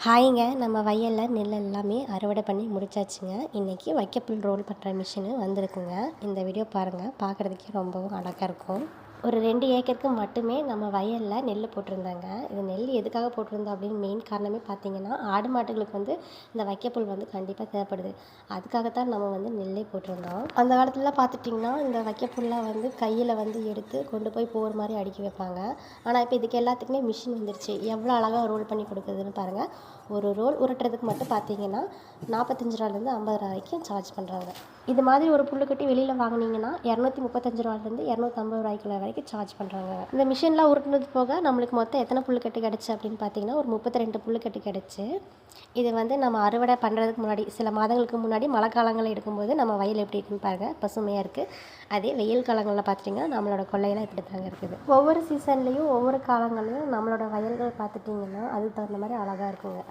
ஹாய்ங்க. நம்ம வயல்ல நெல் எல்லாமே அறுவடை பண்ணி முடிச்சாச்சுங்க. இன்றைக்கி வைக்கப்புல் ரோல் பண்ணுற மிஷினு வந்திருக்குங்க. இந்த வீடியோ பாருங்கள், பார்க்குறதுக்கே ரொம்பவும் அழகாக இருக்கும். ஒரு 2 ஏக்கருக்கு மட்டுமே நம்ம வயலில் நெல் போட்டிருந்தாங்க. இது நெல் எதுக்காக போட்டிருந்தோம் அப்படின்னு மெயின் காரணமே பார்த்தீங்கன்னா, ஆடு மாடுகளுக்கு வந்து இந்த வைக்கப்புல் வந்து கண்டிப்பாக தேவைப்படுது. அதுக்காகத்தான் நம்ம வந்து நெல்லே போட்டிருந்தோம். அந்த காலத்துலலாம் பார்த்துட்டிங்கன்னா, இந்த வைக்கப்புல்லாம் வந்து கையில் வந்து எடுத்து கொண்டு போய் போர் மாதிரி அடுக்கி வைப்பாங்க. ஆனால் இப்போ இதுக்கு எல்லாத்துக்குமே மிஷின் வந்துருச்சு. எவ்வளோ அழகாக ரோல் பண்ணி கொடுக்குதுன்னு பாருங்கள். ஒரு ரோல் உருட்டுறதுக்கு மட்டும் பார்த்தீங்கன்னா, ரூ. 45லேருந்து ரூ. 50 வரைக்கும் சார்ஜ் பண்ணுறாங்க. இது மாதிரி ஒரு புல்லுக்கட்டி வெளியில் வாங்கினீங்கன்னா ரூ. 235லேருந்து ரூ. 250 வரைக்கும் சார்ஜ் பண்ணுறாங்க. இந்த மிஷின்லாம் உருட்டுனது போக நம்மளுக்கு மொத்தம் எத்தனை புல்லுக்கட்டு கிடச்சி அப்படின்னு பார்த்தீங்கன்னா, ஒரு 32 புல்லுக்கட்டு கிடச்சி. இது வந்து நம்ம அறுவடை பண்ணுறதுக்கு முன்னாடி சில மாதங்களுக்கு முன்னாடி மழை காலங்களில் எடுக்கும்போது நம்ம வயல் எப்படி இருக்குன்னு பாருங்கள், பசுமையாக இருக்குது. அதே வெயில் காலங்களில் பார்த்துட்டிங்கன்னா நம்மளோட கொள்ளையெல்லாம் இப்படி தாங்க இருக்குது. ஒவ்வொரு சீசன்லேயும் ஒவ்வொரு காலங்கள்லையும் நம்மளோட வயல்கள் பார்த்துட்டிங்கன்னா அதுக்கு தகுந்த மாதிரி அழகாக இருக்குங்க.